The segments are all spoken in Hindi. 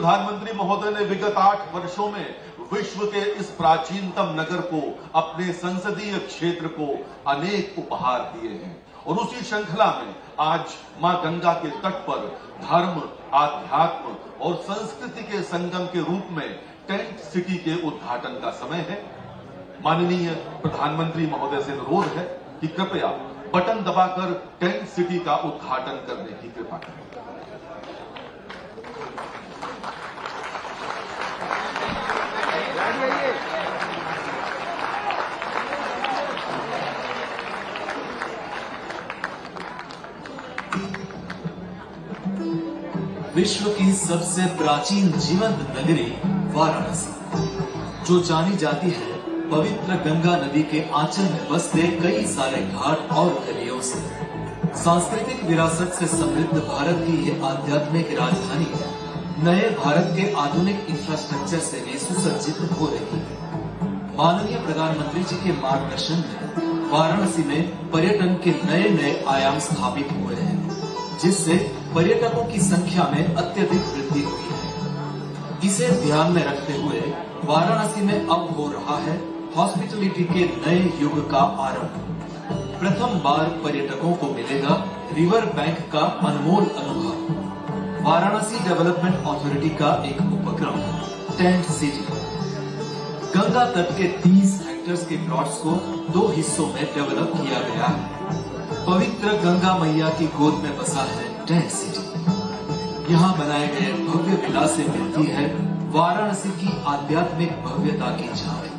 प्रधानमंत्री महोदय ने विगत 8 वर्षों में विश्व के इस प्राचीनतम नगर को, अपने संसदीय क्षेत्र को अनेक उपहार दिए हैं। और उसी श्रृंखला में आज मां गंगा के तट पर धर्म, आध्यात्म और संस्कृति के संगम के रूप में टेंट सिटी के उद्घाटन का समय है। माननीय प्रधानमंत्री महोदय से अनुरोध है कि कृपया बटन दबाकर टेंट सिटी का उद्घाटन करने की कृपा करें। विश्व की सबसे प्राचीन जीवंत नगरी वाराणसी, जो जानी जाती है पवित्र गंगा नदी के आंचल में बसते कई सारे घाट और गलियों से। सांस्कृतिक विरासत से समृद्ध भारत की ये आध्यात्मिक राजधानी नए भारत के आधुनिक इंफ्रास्ट्रक्चर से भी सुसज्जित हो रही है। माननीय प्रधानमंत्री जी के मार्गदर्शन में वाराणसी में पर्यटन के नए नए आयाम स्थापित हुए हैं, जिससे पर्यटकों की संख्या में अत्यधिक वृद्धि हुई है। इसे ध्यान में रखते हुए वाराणसी में अब हो रहा है हॉस्पिटलिटी के नए युग का आरंभ। प्रथम बार पर्यटकों को मिलेगा रिवर बैंक का अनमोल अनुभव। वाराणसी डेवलपमेंट अथॉरिटी का एक उपक्रम टेंट सिटी गंगा तट के 30 हेक्टेयर के प्लॉट्स को 2 हिस्सों में डेवलप किया गया है। पवित्र गंगा मैया की गोद में बसा है टेंट सिटी। यहाँ बनाए गए भव्य विला से मिलती है वाराणसी की आध्यात्मिक भव्यता की झांकी।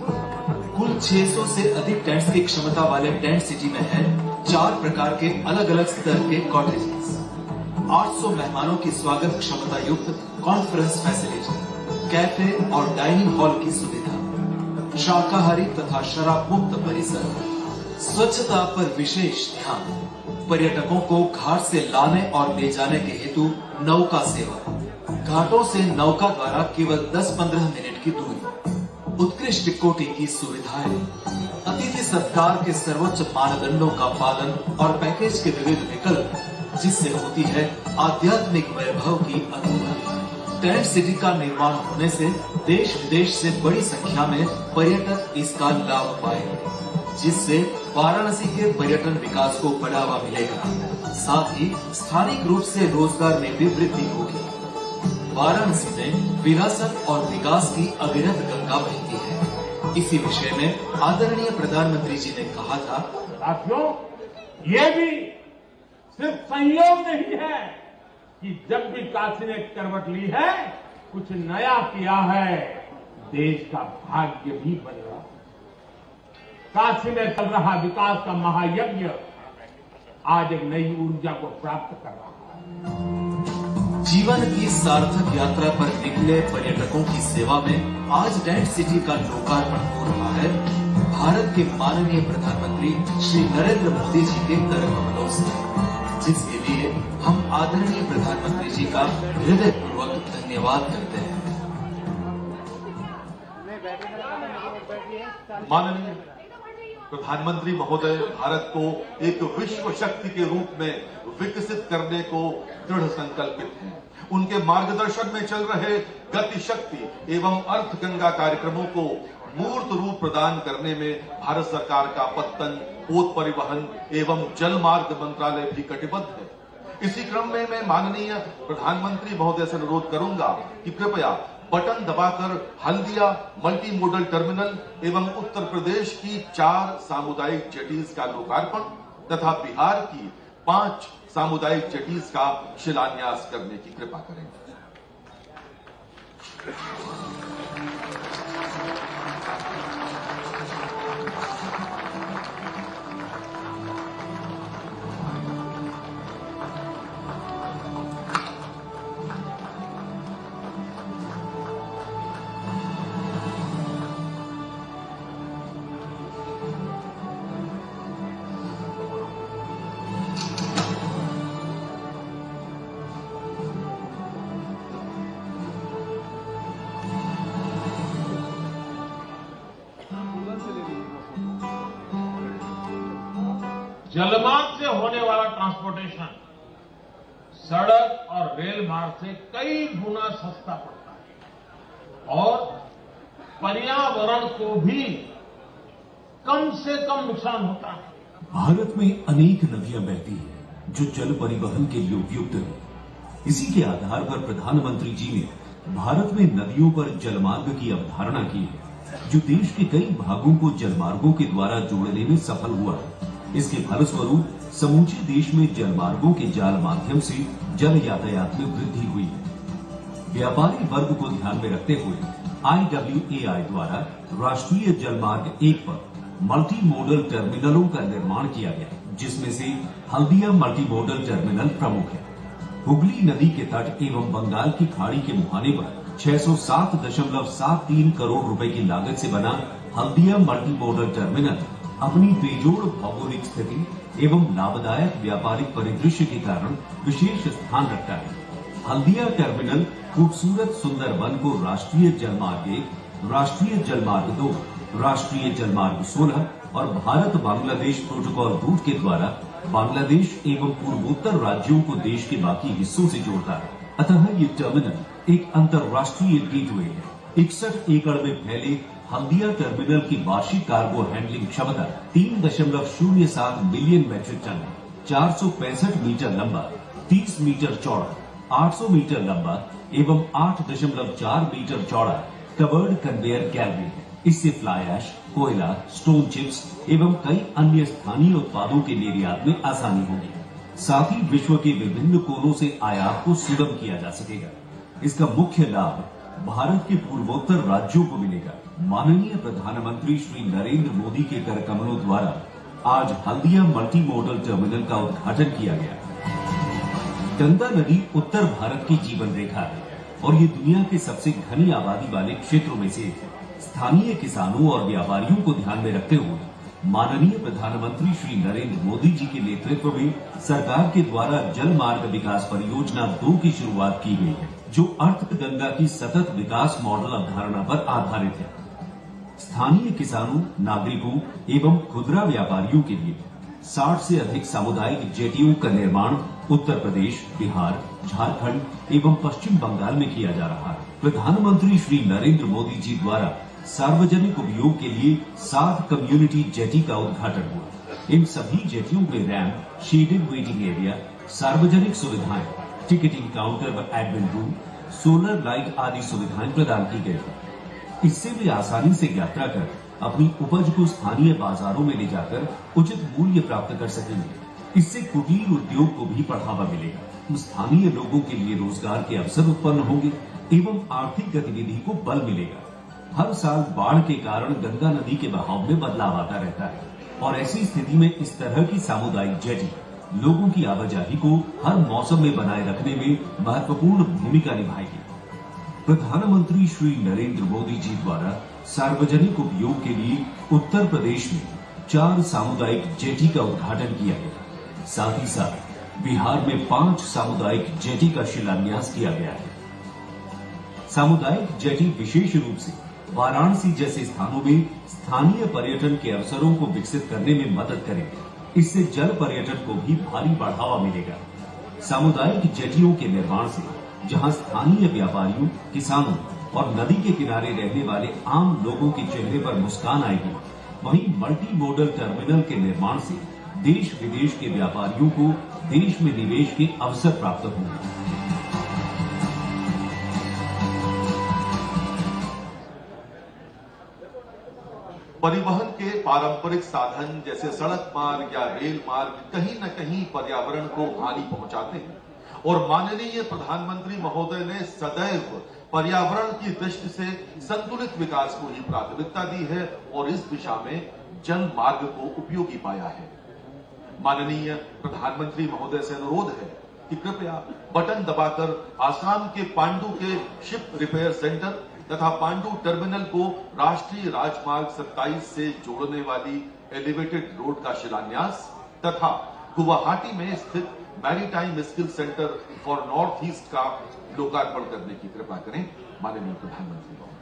कुल 600 से अधिक टेंट्स की क्षमता वाले टेंट सिटी में है 4 प्रकार के अलग अलग स्तर के कॉटेजेस, 800 मेहमानों की स्वागत क्षमता युक्त कॉन्फ्रेंस फैसिलिटी, कैफे और डाइनिंग हॉल की सुविधा, शाकाहारी तथा शराब मुक्त परिसर, स्वच्छता पर विशेष ध्यान, पर्यटकों को घाट से लाने और ले जाने के हेतु नौका सेवा, घाटों से नौका द्वारा केवल 10-15 मिनट की दूरी, उत्कृष्ट कोटि की सुविधाएं, अतिथि सत्कार के सर्वोच्च मानदंडों का पालन और पैकेज के विविध विकल्प, जिससे होती है आध्यात्मिक वैभव की अनुभूति। टेंट सिटी का निर्माण होने से देश विदेश से बड़ी संख्या में पर्यटक इसका लाभ पाएंगे, जिससे वाराणसी के पर्यटन विकास को बढ़ावा मिलेगा। साथ ही स्थानिक रूप से रोजगार में भी वृद्धि होगी। वाराणसी में विरासत और विकास की अविरत गंगा बहती है। इसी विषय में आदरणीय प्रधानमंत्री जी ने कहा था, साथियों, ये भी सिर्फ संयोग नहीं है कि जब भी काशी ने करवट ली है, कुछ नया किया है, देश का भाग्य भी बदला। काशी में चल रहा विकास का महायज्ञ आज एक नई ऊर्जा को प्राप्त कर रहा है। जीवन की सार्थक यात्रा पर निकले पर्यटकों की सेवा में आज टेंट सिटी का लोकार्पण हो रहा है भारत के माननीय प्रधानमंत्री श्री नरेंद्र मोदी जी के कर कमलों से, जिसके लिए हम आदरणीय प्रधानमंत्री जी का हृदयपूर्वक धन्यवाद करते हैं। माननीय प्रधानमंत्री महोदय भारत को एक विश्व शक्ति के रूप में विकसित करने को दृढ़ संकल्पित हैं। उनके मार्गदर्शन में चल रहे गति शक्ति एवं अर्थ गंगा कार्यक्रमों को मूर्त रूप प्रदान करने में भारत सरकार का पत्तन, पोत परिवहन एवं जल मार्ग मंत्रालय भी कटिबद्ध है। इसी क्रम में मैं माननीय प्रधानमंत्री महोदय से अनुरोध करूंगा कि कृपया बटन दबाकर हल्दिया मल्टी मोडल टर्मिनल एवं उत्तर प्रदेश की 4 सामुदायिक जेटीज का लोकार्पण तथा बिहार की 5 सामुदायिक जेटीज का शिलान्यास करने की कृपा करें। जलमार्ग से होने वाला ट्रांसपोर्टेशन सड़क और रेल मार्ग से कई गुना सस्ता पड़ता है। और पर्यावरण को भी कम से कम नुकसान होता है। भारत में अनेक नदियां बहती हैं जो जल परिवहन के लिए उपयुक्त है। इसी के आधार पर प्रधानमंत्री जी ने भारत में नदियों पर जलमार्ग की अवधारणा की है, जो देश के कई भागों को जलमार्गों के द्वारा जोड़ने में सफल हुआ है। इसके फलस्वरूप समूचे देश में जलमार्गों के जाल माध्यम से जल यातायात में वृद्धि हुई है। व्यापारी वर्ग को ध्यान में रखते हुए IWAI द्वारा राष्ट्रीय जलमार्ग 1 पर मल्टी मोडल टर्मिनलों का निर्माण किया गया, जिसमें से हल्दिया मल्टी मोडल टर्मिनल प्रमुख है। हुगली नदी के तट एवं बंगाल की खाड़ी के मुहाने पर 607.73 करोड़ रुपए की लागत से बना हल्दिया मल्टी मोडल टर्मिनल अपनी बेजोड़ भौगोलिक स्थिति एवं लाभदायक व्यापारिक परिदृश्य के कारण विशेष स्थान रखता है। हल्दिया टर्मिनल खूबसूरत सुंदरबन को राष्ट्रीय जलमार्ग 1, राष्ट्रीय जलमार्ग 2, राष्ट्रीय जलमार्ग 16 और भारत बांग्लादेश प्रोटोकॉल रूट के द्वारा बांग्लादेश एवं पूर्वोत्तर राज्यों को देश के बाकी हिस्सों से जोड़ता है। अतः ये टर्मिनल एक अंतर्राष्ट्रीय गेटवे है। 61 एकड़ में फैले हल्दिया टर्मिनल की वार्षिक कार्गो हैंडलिंग क्षमता 3.07 मिलियन मैट्रिक टन है। 465 मीटर लंबा, 30 मीटर चौड़ा, 800 मीटर लंबा एवं 8.4 मीटर चौड़ा कवर्ड कन्वेयर गैलरी है। इससे फ्लाई ऐश, कोयला, स्टोन चिप्स एवं कई अन्य स्थानीय उत्पादों के निर्यात में आसानी होगी। साथ ही विश्व के विभिन्न कोनों से आयात को सुगम किया जा सकेगा। इसका मुख्य लाभ भारत के पूर्वोत्तर राज्यों को मिलेगा। माननीय प्रधानमंत्री श्री नरेंद्र मोदी के कर कमलों द्वारा आज हल्दिया मल्टी मॉडल टर्मिनल का उद्घाटन किया गया। गंगा नदी उत्तर भारत की जीवन रेखा है और ये दुनिया के सबसे घनी आबादी वाले क्षेत्रों में से एक है। स्थानीय किसानों और व्यापारियों को ध्यान में रखते हुए माननीय प्रधानमंत्री श्री नरेंद्र मोदी जी के नेतृत्व में सरकार के द्वारा जल मार्ग विकास परियोजना 2 की शुरुआत की गई है, जो अर्थ गंगा की सतत विकास मॉडल अवधारणा पर आधारित है। स्थानीय किसानों, नागरिकों एवं खुदरा व्यापारियों के लिए 60 से अधिक सामुदायिक जेटियों का निर्माण उत्तर प्रदेश, बिहार, झारखंड एवं पश्चिम बंगाल में किया जा रहा है। प्रधानमंत्री श्री नरेंद्र मोदी जी द्वारा सार्वजनिक उपयोग के लिए 7 कम्युनिटी जेटी का उद्घाटन हुआ। इन सभी जेटियों में रैंप, शेडेड वेटिंग एरिया, सार्वजनिक सुविधाएं, टिकटिंग काउंटर व एडमिन रूम, सोलर लाइट आदि सुविधाएं प्रदान की गई। इससे वे आसानी से यात्रा कर अपनी उपज को स्थानीय बाजारों में ले जाकर उचित मूल्य प्राप्त कर सकेंगे। इससे कुटीर उद्योग को भी बढ़ावा मिलेगा। स्थानीय लोगों के लिए रोजगार के अवसर उत्पन्न होंगे एवं आर्थिक गतिविधि को बल मिलेगा। हर साल बाढ़ के कारण गंगा नदी के बहाव में बदलाव आता रहता है और ऐसी स्थिति में इस तरह की सामुदायिक जेटी लोगों की आवाजाही को हर मौसम में बनाए रखने में महत्वपूर्ण भूमिका निभाएगी। प्रधानमंत्री श्री नरेंद्र मोदी जी द्वारा सार्वजनिक उपयोग के लिए उत्तर प्रदेश में 4 सामुदायिक जेटी का उद्घाटन किया गया। साथ ही साथ बिहार में 5 सामुदायिक जेटी का शिलान्यास किया गया है। सामुदायिक जेटी विशेष रूप से वाराणसी जैसे स्थानों में स्थानीय पर्यटन के अवसरों को विकसित करने में मदद करेंगे। इससे जल पर्यटन को भी भारी बढ़ावा मिलेगा। सामुदायिक जेटियों के निर्माण से जहां स्थानीय व्यापारियों, किसानों और नदी के किनारे रहने वाले आम लोगों के चेहरे पर मुस्कान आएगी, वहीं मल्टी मोडल टर्मिनल के निर्माण से देश विदेश के व्यापारियों को देश में निवेश के अवसर प्राप्त होंगे। परिवहन के पारंपरिक साधन जैसे सड़क मार्ग या रेल मार्ग कहीं न कहीं पर्यावरण को हानि पहुंचाते हैं और माननीय प्रधानमंत्री महोदय ने सदैव पर्यावरण की दृष्टि से संतुलित विकास को ही प्राथमिकता दी है और इस दिशा में जल मार्ग को उपयोगी पाया है। माननीय प्रधानमंत्री महोदय से अनुरोध है कि कृपया बटन दबाकर आसाम के पांडु के शिप रिपेयर सेंटर तथा पांडु टर्मिनल को राष्ट्रीय राजमार्ग 27 से जोड़ने वाली एलिवेटेड रोड का शिलान्यास तथा गुवाहाटी में स्थित maritime skill centre for north east का लोकार्पण करने की कृपा करें। माननीय प्रधानमंत्री महोदय।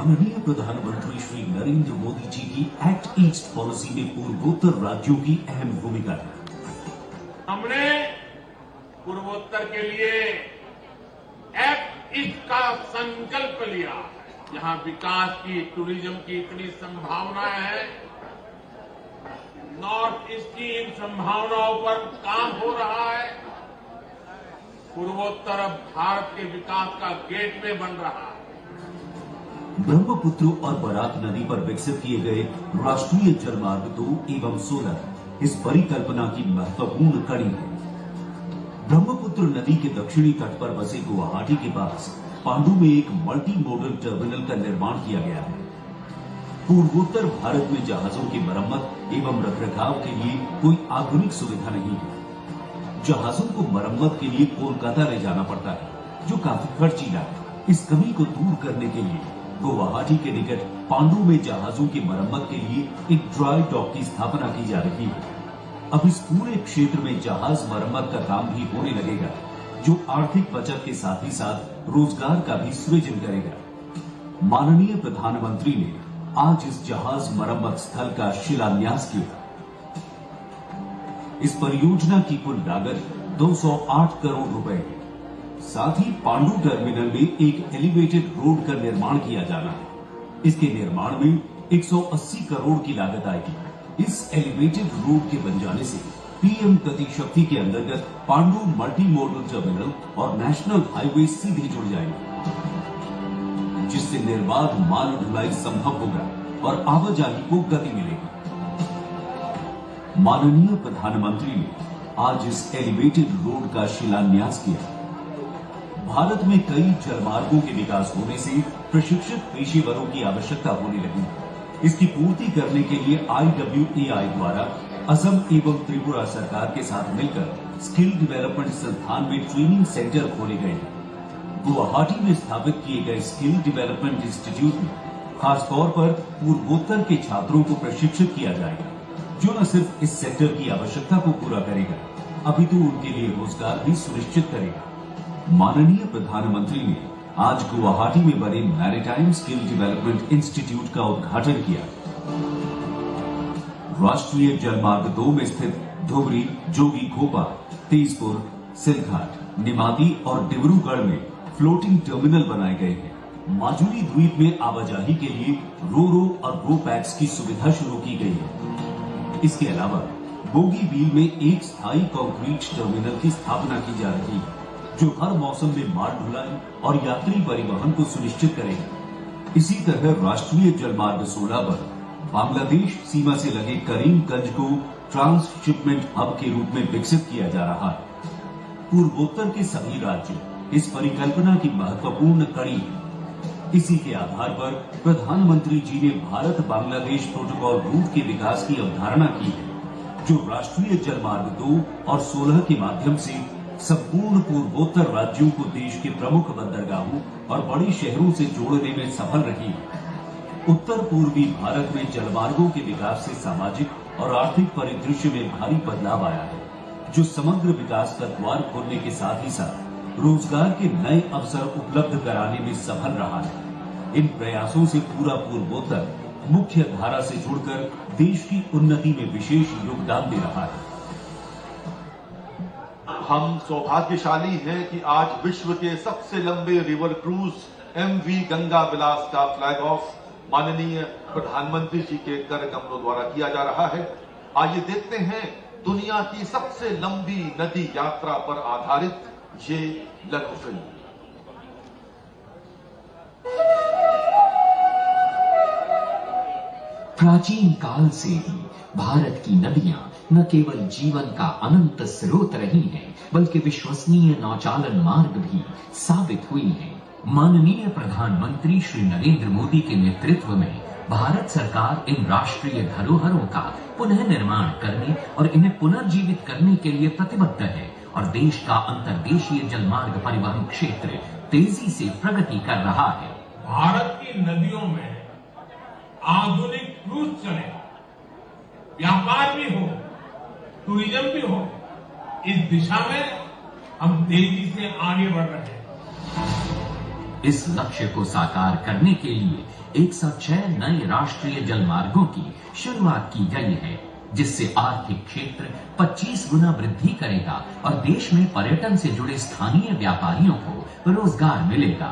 माननीय प्रधानमंत्री श्री नरेंद्र मोदी जी की एक्ट ईस्ट पॉलिसी में पूर्वोत्तर राज्यों की अहम भूमिका है। हमने पूर्वोत्तर के लिए एक्ट ईस्ट का संकल्प लिया। यहाँ विकास की, टूरिज्म की इतनी संभावनाएं हैं, नॉर्थ ईस्ट की इन संभावनाओं पर काम हो रहा है। पूर्वोत्तर अब भारत के विकास का गेटवे बन रहा है। ब्रह्मपुत्र और बराक नदी पर विकसित किए गए राष्ट्रीय जलमार्ग 2 एवं 16 इस परिकल्पना की महत्वपूर्ण कड़ी है। ब्रह्मपुत्र नदी के दक्षिणी तट पर बसे गुवाहाटी के पास पांडु में एक मल्टी मोडल टर्मिनल का निर्माण किया गया है। पूर्वोत्तर भारत में जहाजों की मरम्मत एवं रखरखाव के लिए कोई आधुनिक सुविधा नहीं है। जहाजों को मरम्मत के लिए कोलकाता ले जाना पड़ता है, जो काफी खर्चीला है। इस कमी को दूर करने के लिए गुवाहाटी के निकट पांडु में जहाजों की मरम्मत के लिए एक ड्राई डॉक की स्थापना की जा रही है। अब इस पूरे क्षेत्र में जहाज मरम्मत का काम भी होने लगेगा, जो आर्थिक बचत के साथ ही साथ रोजगार का भी सृजन करेगा। माननीय प्रधानमंत्री ने आज इस जहाज मरम्मत स्थल का शिलान्यास किया। इस परियोजना की कुल लागत 208 करोड़ रुपए है। साथ ही पांडु टर्मिनल में एक एलिवेटेड रोड का निर्माण किया जाना है। इसके निर्माण में 180 करोड़ की लागत आएगी। इस एलिवेटेड रोड के बन जाने से पीएम गति शक्ति के अंतर्गत पांडु मल्टी मॉडल टर्मिनल और नेशनल हाईवे सीधे जुड़ जाएंगे, जिससे निर्बाध माल ढुलाई संभव होगा और आवाजाही को गति मिलेगी। माननीय प्रधानमंत्री ने आज इस एलिवेटेड रोड का शिलान्यास किया। भारत में कई जलमार्गों के विकास होने से प्रशिक्षित पेशेवरों की आवश्यकता होने लगी। इसकी पूर्ति करने के लिए IWAI द्वारा असम एवं त्रिपुरा सरकार के साथ मिलकर स्किल डेवलपमेंट संस्थान में ट्रेनिंग सेंटर खोले गए हैं। गुवाहाटी में स्थापित किए गए स्किल डेवलपमेंट इंस्टीट्यूट में खासतौर पर पूर्वोत्तर के छात्रों को प्रशिक्षित किया जाएगा, जो न सिर्फ इस सेक्टर की आवश्यकता को पूरा करेगा, अपितु उनके लिए रोजगार भी सुनिश्चित करेगा। माननीय प्रधानमंत्री ने आज गुवाहाटी में बने मैरीटाइम स्किल डेवलपमेंट इंस्टीट्यूट का उद्घाटन किया। राष्ट्रीय जलमार्ग 2 में स्थित धुबरी, जोगीघोपा, तेजपुर, सिलघाट, निमाती और डिब्रूगढ़ में फ्लोटिंग टर्मिनल बनाए गए हैं। माजुली द्वीप में आवाजाही के लिए रो और रो पैक्स की सुविधा शुरू की गई है। इसके अलावा बोगीबील में एक स्थायी कंक्रीट टर्मिनल की स्थापना की जा रही है, जो हर मौसम में माल ढुलाई और यात्री परिवहन को सुनिश्चित करेगा। इसी तरह राष्ट्रीय जलमार्ग 16 पर बांग्लादेश सीमा से लगे करीमगंज को ट्रांसशिपमेंट हब के रूप में विकसित किया जा रहा है। पूर्वोत्तर के सभी राज्य इस परिकल्पना की महत्वपूर्ण कड़ी है। इसी के आधार पर प्रधानमंत्री जी ने भारत बांग्लादेश प्रोटोकॉल रूट के विकास की अवधारणा की है, जो राष्ट्रीय जलमार्ग 2 और 16 के माध्यम से संपूर्ण पूर्वोत्तर राज्यों को देश के प्रमुख बंदरगाहों और बड़े शहरों से जोड़ने में सफल रही है। उत्तर पूर्वी भारत में जलमार्गों के विकास से सामाजिक और आर्थिक परिदृश्य में भारी बदलाव आया है, जो समग्र विकास का द्वार खोलने के साथ ही साथ रोजगार के नए अवसर उपलब्ध कराने में सफल रहा है। इन प्रयासों से पूरा पूर्वोत्तर मुख्य धारा से जुड़कर देश की उन्नति में विशेष योगदान दे रहा है। हम सौभाग्यशाली हैं कि आज विश्व के सबसे लंबे रिवर क्रूज MV गंगा विलास का फ्लैग ऑफ माननीय प्रधानमंत्री जी के कर कमलों द्वारा किया जा रहा है। आइए देखते हैं दुनिया की सबसे लंबी नदी यात्रा पर आधारित ये लघु फिल्म। प्राचीन काल से ही भारत की नदियां न केवल जीवन का अनंत स्रोत रही हैं, बल्कि विश्वसनीय नौचालन मार्ग भी साबित हुई हैं। माननीय प्रधानमंत्री श्री नरेंद्र मोदी के नेतृत्व में भारत सरकार इन राष्ट्रीय धरोहरों का पुनः निर्माण करने और इन्हें पुनर्जीवित करने के लिए प्रतिबद्ध है और देश का अंतर्देशीय जलमार्ग परिवहन क्षेत्र तेजी से प्रगति कर रहा है। भारत की नदियों में आधुनिक क्रूज चले, व्यापार भी हो, टूरिज्म भी हो, इस दिशा में हम तेजी से आगे बढ़ रहे हैं। इस लक्ष्य को साकार करने के लिए 106 नए राष्ट्रीय जलमार्गों की शुरुआत की गई है, जिससे आर्थिक क्षेत्र 25 गुना वृद्धि करेगा और देश में पर्यटन से जुड़े स्थानीय व्यापारियों को रोजगार मिलेगा।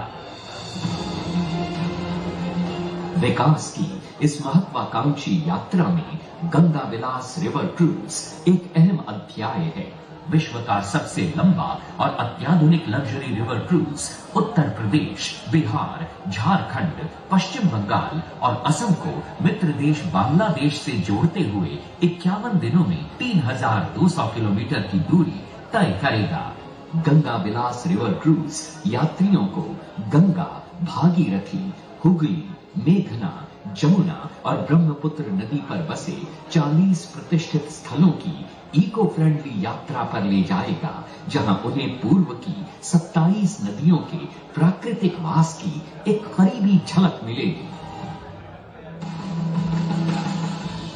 विकास की इस महत्वाकांक्षी यात्रा में गंगा विलास रिवर क्रूज एक अहम अध्याय है। विश्व का सबसे लंबा और अत्याधुनिक luxury river cruise Uttar Pradesh, Bihar, Jharkhand, पश्चिम बंगाल और असम को मित्र देश बांग्लादेश से जोड़ते हुए 51 दिनों में 3200 किलोमीटर की दूरी तय करेगा। गंगा विलास रिवर क्रूज यात्रियों को गंगा, भागीरथी, हुगली, मेघना, जमुना और ब्रह्मपुत्र नदी पर बसे 40 प्रतिष्ठित स्थलों की इको फ्रेंडली यात्रा पर ले जाएगा, जहां उन्हें पूर्व की 27 नदियों के प्राकृतिक वास की एक करीबी झलक मिलेगी।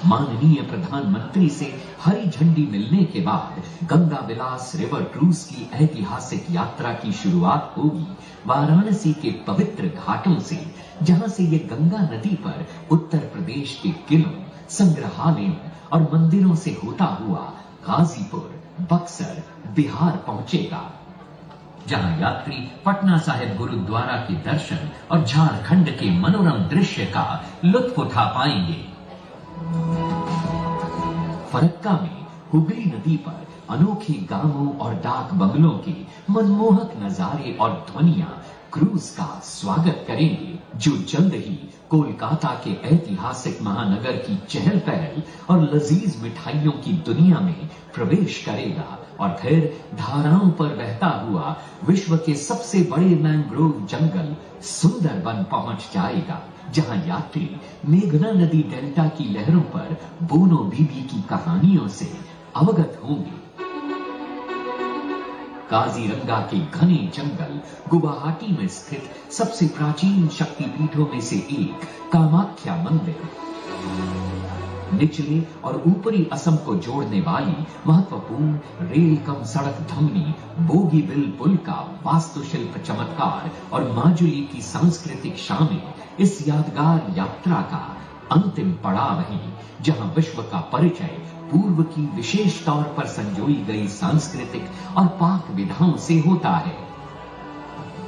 माननीय प्रधानमंत्री से हरी झंडी मिलने के बाद गंगा विलास रिवर क्रूज की ऐतिहासिक यात्रा की शुरुआत होगी वाराणसी के पवित्र घाटों से, जहां से ये गंगा नदी पर उत्तर प्रदेश के किलों, संग्रहालयों और मंदिरों से होता हुआ गाजीपुर, बक्सर, बिहार पहुंचेगा, जहां यात्री पटना साहिब गुरुद्वारा के दर्शन और झारखंड के मनोरम दृश्य का लुत्फ उठा पाएंगे। फरक्का में हुगली नदी पर अनोखे गांवों और डाक बंगलों के मनमोहक नजारे और ध्वनियां क्रूज का स्वागत करेंगे, जो जल्द ही कोलकाता के ऐतिहासिक महानगर की चहल पहल और लजीज मिठाइयों की दुनिया में प्रवेश करेगा और फिर धाराओं पर बहता हुआ विश्व के सबसे बड़े मैंग्रोव जंगल सुंदरबन पहुंच जाएगा, जहां यात्री मेघना नदी डेल्टा की लहरों पर बोनो बीबी की कहानियों से अवगत होंगे। काजीरंगा के घने जंगल गुवाहाटी में स्थित सबसे प्राचीन शक्तिपीठों में से एक कामाख्या मंदिर, निचले और ऊपरी असम को जोड़ने वाली महत्वपूर्ण रेल कम सड़क धमनी बोगीबिल पुल का वास्तुशिल्प चमत्कार और माजुली की सांस्कृतिक शामें इस यादगार यात्रा का अंतिम पड़ाव है, जहां विश्व का परिचय पूर्व की विशेष तौर पर संजोई गई सांस्कृतिक और पाक विधाओं से होता है।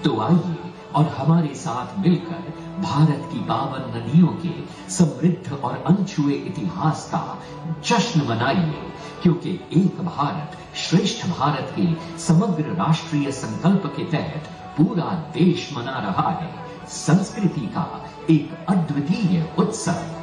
तो आइए और हमारे साथ मिलकर भारत की पावन नदियों के समृद्ध और अनछुए इतिहास का जश्न मनाइए, क्योंकि एक भारत श्रेष्ठ भारत के समग्र राष्ट्रीय संकल्प के तहत पूरा देश मना रहा है संस्कृति का एक अद्वितीय उत्सव।